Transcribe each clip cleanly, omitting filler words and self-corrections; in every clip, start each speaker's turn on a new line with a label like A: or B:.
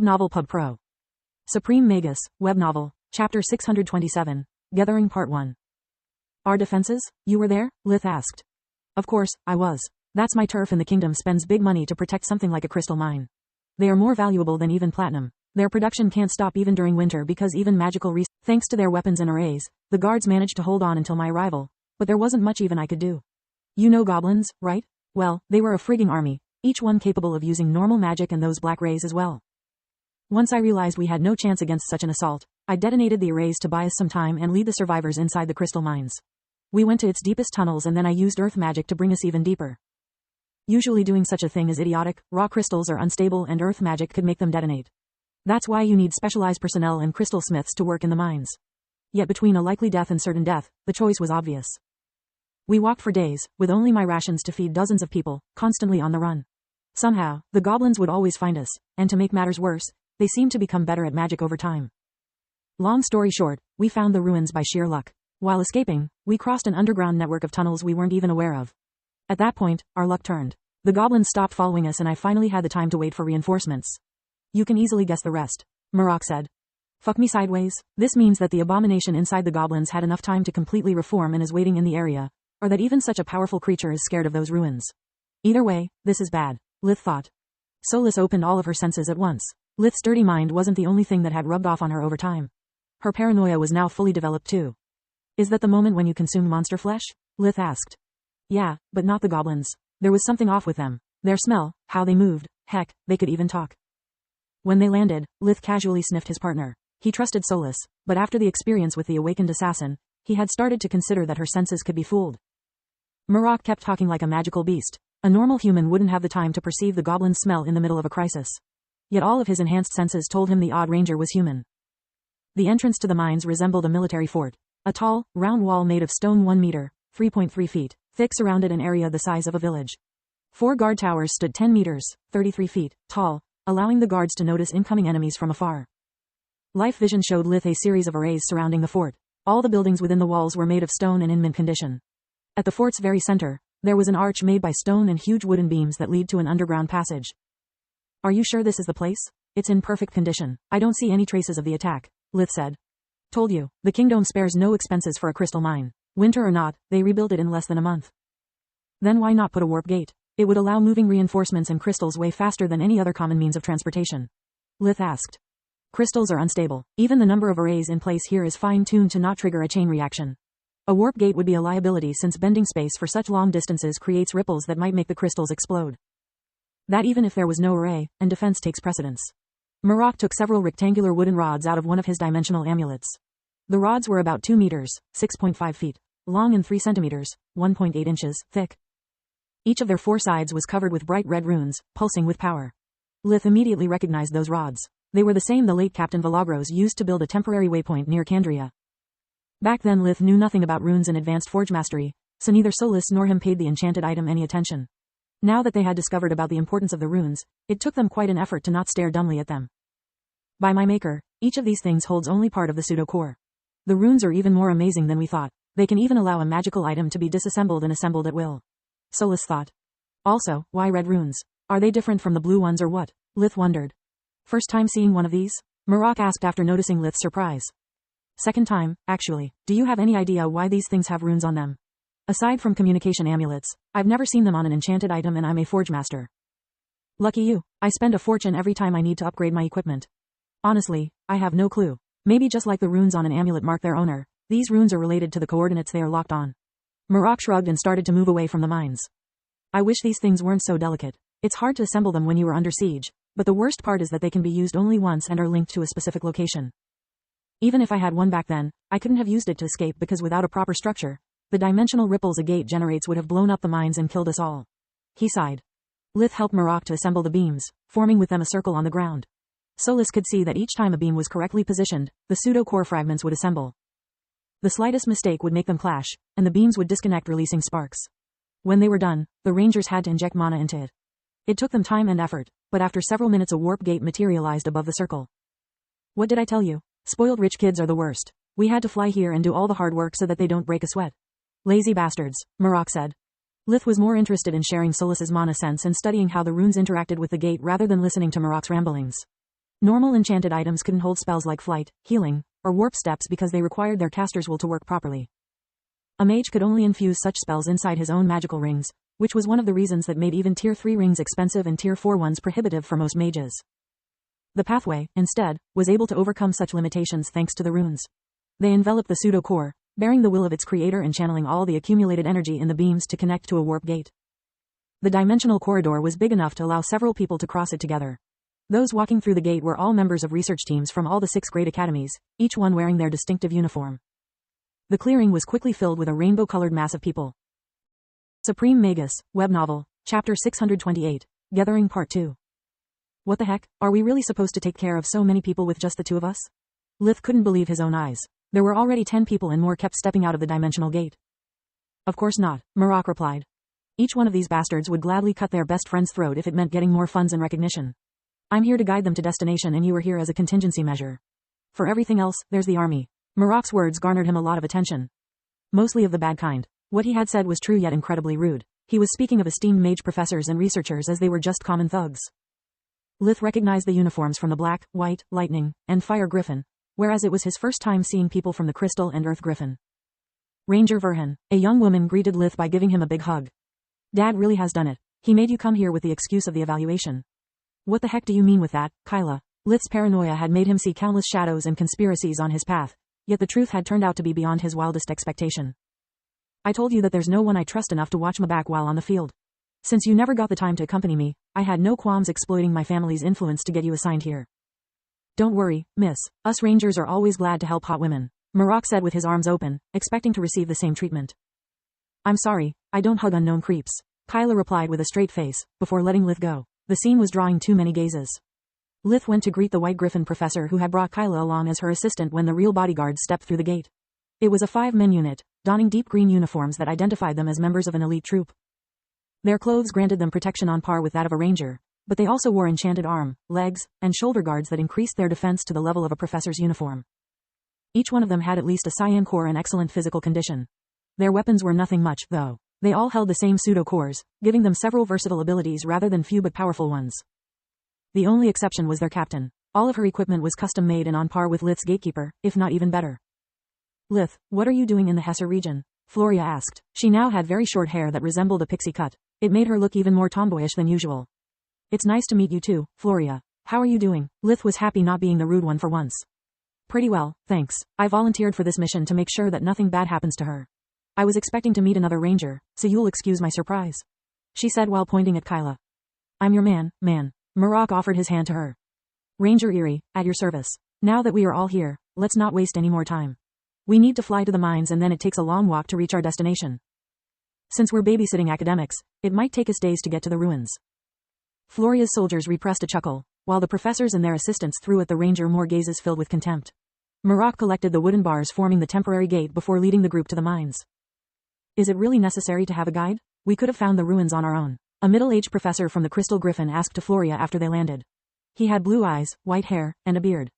A: Webnovel Pub Pro. Supreme Magus, Webnovel, Chapter 627, Gathering Part 1. Our defenses? You were there? Lith asked. Of course, I was. That's my turf, and the kingdom spends big money to protect something like a crystal mine. They are more valuable than even platinum. Their production can't stop even during winter because even magical thanks to their weapons and arrays, the guards managed to hold on until my arrival, but there wasn't much even I could do. You know goblins, right? Well, they were a frigging army, each one capable of using normal magic and those black rays as well. Once I realized we had no chance against such an assault, I detonated the arrays to buy us some time and lead the survivors inside the crystal mines. We went to its deepest tunnels and then I used earth magic to bring us even deeper. Usually doing such a thing is idiotic, raw crystals are unstable and earth magic could make them detonate. That's why you need specialized personnel and crystal smiths to work in the mines. Yet between a likely death and certain death, the choice was obvious. We walked for days, with only my rations to feed dozens of people, constantly on the run. Somehow, the goblins would always find us, and to make matters worse, they seemed to become better at magic over time. Long story short, we found the ruins by sheer luck. While escaping, we crossed an underground network of tunnels we weren't even aware of. At that point, our luck turned. The goblins stopped following us and I finally had the time to wait for reinforcements. You can easily guess the rest, Marok said. Fuck me sideways. This means that the abomination inside the goblins had enough time to completely reform and is waiting in the area, or that even such a powerful creature is scared of those ruins. Either way, this is bad, Lith thought. Solis opened all of her senses at once. Lith's dirty mind wasn't the only thing that had rubbed off on her over time. Her paranoia was now fully developed too. Is that the moment when you consumed monster flesh? Lith asked. Yeah, but not the goblins. There was something off with them. Their smell, how they moved, heck, they could even talk. When they landed, Lith casually sniffed his partner. He trusted Solis, but after the experience with the awakened assassin, he had started to consider that her senses could be fooled. Marok kept talking like a magical beast. A normal human wouldn't have the time to perceive the goblin's smell in the middle of a crisis. Yet all of his enhanced senses told him the odd ranger was human. The entrance to the mines resembled a military fort. A tall, round wall made of stone 1 meter, 3.3 feet, thick surrounded an area the size of a village. 4 guard towers stood 10 meters, 33 feet, tall, allowing the guards to notice incoming enemies from afar. Life vision showed Lith a series of arrays surrounding the fort. All the buildings within the walls were made of stone and in mint condition. At the fort's very center, there was an arch made by stone and huge wooden beams that lead to an underground passage. Are you sure this is the place? It's in perfect condition. I don't see any traces of the attack, Lith said. Told you, the kingdom spares no expenses for a crystal mine. Winter or not, they rebuilt it in less than a month. Then why not put a warp gate? It would allow moving reinforcements and crystals way faster than any other common means of transportation. Lith asked. Crystals are unstable. Even the number of arrays in place here is fine-tuned to not trigger a chain reaction. A warp gate would be a liability since bending space for such long distances creates ripples that might make the crystals explode. That even if there was no array, and defense takes precedence. Marok took several rectangular wooden rods out of one of his dimensional amulets. The rods were about 2 meters, 6.5 feet, long and 3 centimeters, 1.8 inches, thick. Each of their 4 sides was covered with bright red runes, pulsing with power. Lith immediately recognized those rods. They were the same the late Captain Vilagros used to build a temporary waypoint near Candria. Back then Lith knew nothing about runes and advanced forge mastery, so neither Solis nor him paid the enchanted item any attention. Now that they had discovered about the importance of the runes, it took them quite an effort to not stare dumbly at them. By my maker, each of these things holds only part of the pseudo-core. The runes are even more amazing than we thought. They can even allow a magical item to be disassembled and assembled at will. Solis thought. Also, why red runes? Are they different from the blue ones or what? Lith wondered. First time seeing one of these? Marok asked after noticing Lith's surprise. Second time, actually. Do you have any idea why these things have runes on them? Aside from communication amulets, I've never seen them on an enchanted item and I'm a forge master. Lucky you. I spend a fortune every time I need to upgrade my equipment. Honestly, I have no clue. Maybe just like the runes on an amulet mark their owner, these runes are related to the coordinates they are locked on. Marok shrugged and started to move away from the mines. I wish these things weren't so delicate. It's hard to assemble them when you are under siege, but the worst part is that they can be used only once and are linked to a specific location. Even if I had one back then, I couldn't have used it to escape because without a proper structure, the dimensional ripples a gate generates would have blown up the mines and killed us all. He sighed. Lith helped Marok to assemble the beams, forming with them a circle on the ground. Solis could see that each time a beam was correctly positioned, the pseudo-core fragments would assemble. The slightest mistake would make them clash, and the beams would disconnect releasing sparks. When they were done, the rangers had to inject mana into it. It took them time and effort, but after several minutes a warp gate materialized above the circle. What did I tell you? Spoiled rich kids are the worst. We had to fly here and do all the hard work so that they don't break a sweat. Lazy bastards, Marok said. Lith was more interested in sharing Solis's mana sense and studying how the runes interacted with the gate rather than listening to Marok's ramblings. Normal enchanted items couldn't hold spells like flight, healing, or warp steps because they required their caster's will to work properly. A mage could only infuse such spells inside his own magical rings, which was one of the reasons that made even Tier 3 rings expensive and Tier 4 ones prohibitive for most mages. The pathway, instead, was able to overcome such limitations thanks to the runes. They enveloped the pseudo-core, bearing the will of its creator and channeling all the accumulated energy in the beams to connect to a warp gate. The dimensional corridor was big enough to allow several people to cross it together. Those walking through the gate were all members of research teams from all the 6 great academies, each one wearing their distinctive uniform. The clearing was quickly filled with a rainbow-colored mass of people. Supreme Magus, Web Novel, Chapter 628, Gathering Part 2. What the heck, are we really supposed to take care of so many people with just the 2 of us? Lith couldn't believe his own eyes. There were already 10 people and more kept stepping out of the dimensional gate. Of course not, Marok replied. Each one of these bastards would gladly cut their best friend's throat if it meant getting more funds and recognition. I'm here to guide them to destination and you are here as a contingency measure. For everything else, there's the army. Marok's words garnered him a lot of attention. Mostly of the bad kind. What he had said was true yet incredibly rude. He was speaking of esteemed mage professors and researchers as they were just common thugs. Lith recognized the uniforms from the Black, White, Lightning, and Fire Griffin, whereas it was his first time seeing people from the Crystal and Earth Griffin. Ranger Verhan, a young woman, greeted Lith by giving him a big hug. Dad really has done it. He made you come here with the excuse of the evaluation. What the heck do you mean with that, Kyla? Lith's paranoia had made him see countless shadows and conspiracies on his path, yet the truth had turned out to be beyond his wildest expectation. I told you that there's no one I trust enough to watch my back while on the field. Since you never got the time to accompany me, I had no qualms exploiting my family's influence to get you assigned here. Don't worry, miss, us rangers are always glad to help hot women, Marok said with his arms open, expecting to receive the same treatment. I'm sorry, I don't hug unknown creeps, Kyla replied with a straight face, before letting Lith go. The scene was drawing too many gazes. Lith went to greet the White Griffin professor who had brought Kyla along as her assistant when the real bodyguards stepped through the gate. It was a 5-man unit, donning deep green uniforms that identified them as members of an elite troop. Their clothes granted them protection on par with that of a ranger, but they also wore enchanted arm, legs, and shoulder guards that increased their defense to the level of a professor's uniform. Each one of them had at least a cyan core and excellent physical condition. Their weapons were nothing much, though. They all held the same pseudo-cores, giving them several versatile abilities rather than few but powerful ones. The only exception was their captain. All of her equipment was custom-made and on par with Lith's gatekeeper, if not even better. Lith, what are you doing in the Hesser region? Floria asked. She now had very short hair that resembled a pixie cut. It made her look even more tomboyish than usual. It's nice to meet you too, Floria. How are you doing? Lith was happy not being the rude one for once. Pretty well, thanks. I volunteered for this mission to make sure that nothing bad happens to her. I was expecting to meet another ranger, so you'll excuse my surprise, she said while pointing at Kyla. I'm your man. Marok offered his hand to her. Ranger Eerie, at your service. Now that we are all here, let's not waste any more time. We need to fly to the mines and then it takes a long walk to reach our destination. Since we're babysitting academics, it might take us days to get to the ruins. Floria's soldiers repressed a chuckle, while the professors and their assistants threw at the ranger more gazes filled with contempt. Marok collected the wooden bars forming the temporary gate before leading the group to the mines. Is it really necessary to have a guide? We could have found the ruins on our own, a middle-aged professor from the Crystal Griffin asked to Floria after they landed. He had blue eyes, white hair, and a beard.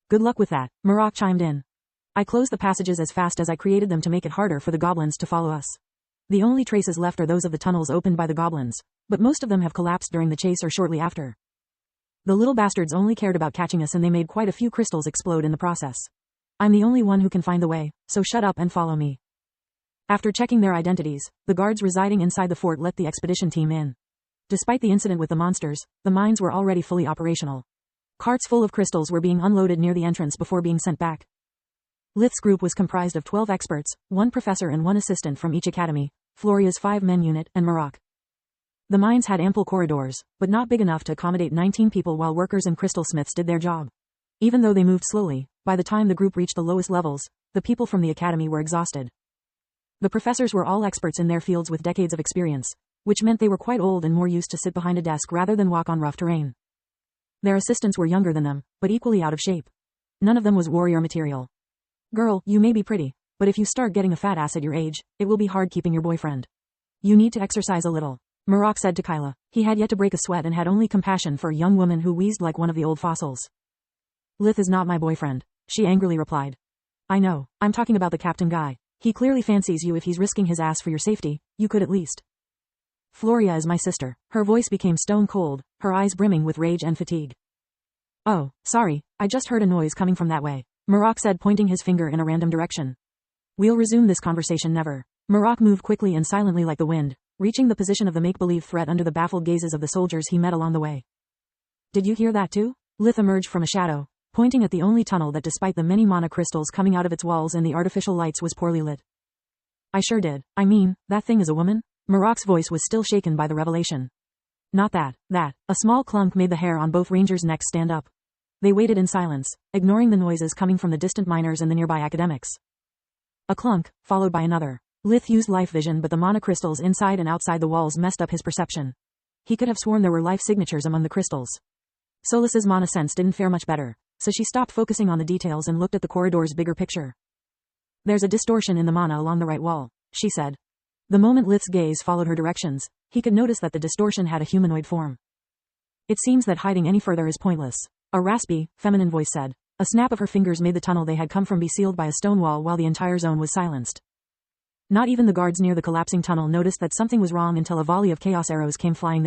A: Good luck with that, Marok chimed in. I closed the passages as fast as I created them to make it harder for the goblins to follow us. The only traces left are those of the tunnels opened by the goblins, but most of them have collapsed during the chase or shortly after. The little bastards only cared about catching us and they made quite a few crystals explode in the process. I'm the only one who can find the way, so shut up and follow me. After checking their identities, the guards residing inside the fort let the expedition team in. Despite the incident with the monsters, the mines were already fully operational. Carts full of crystals were being unloaded near the entrance before being sent back. Lith's group was comprised of 12 experts, 1 professor and 1 assistant from each academy, Floria's 5-man unit, and Marok. The mines had ample corridors, but not big enough to accommodate 19 people while workers and crystal smiths did their job. Even though they moved slowly, by the time the group reached the lowest levels, the people from the academy were exhausted. The professors were all experts in their fields with decades of experience, which meant they were quite old and more used to sit behind a desk rather than walk on rough terrain. Their assistants were younger than them, but equally out of shape. None of them was warrior material. Girl, you may be pretty, but if you start getting a fat ass at your age, it will be hard keeping your boyfriend. You need to exercise a little, Marok said to Kyla. He had yet to break a sweat and had only compassion for a young woman who wheezed like one of the old fossils. Lith is not my boyfriend, she angrily replied. I know, I'm talking about the captain guy. He clearly fancies you. If he's risking his ass for your safety, you could at least. Floria is my sister. Her voice became stone cold, her eyes brimming with rage and fatigue. Oh, sorry, I just heard a noise coming from that way, Marak said, pointing his finger in a random direction. We'll resume this conversation never. Marak moved quickly and silently like the wind, reaching the position of the make-believe threat under the baffled gazes of the soldiers he met along the way. Did you hear that too? Lith emerged from a shadow, pointing at the only tunnel that, despite the many mana crystals coming out of its walls and the artificial lights, was poorly lit. I sure did. I mean, that thing is a woman? Marak's voice was still shaken by the revelation. Not that. A small clunk made the hair on both rangers' necks stand up. They waited in silence, ignoring the noises coming from the distant miners and the nearby academics. A clunk, followed by another. Lith used life vision, but the mana crystals inside and outside the walls messed up his perception. He could have sworn there were life signatures among the crystals. Solas's mana sense didn't fare much better, so she stopped focusing on the details and looked at the corridor's bigger picture. There's a distortion in the mana along the right wall, she said. The moment Lith's gaze followed her directions, he could notice that the distortion had a humanoid form. It seems that hiding any further is pointless, a raspy, feminine voice said. A snap of her fingers made the tunnel they had come from be sealed by a stone wall while the entire zone was silenced. Not even the guards near the collapsing tunnel noticed that something was wrong until a volley of chaos arrows came flying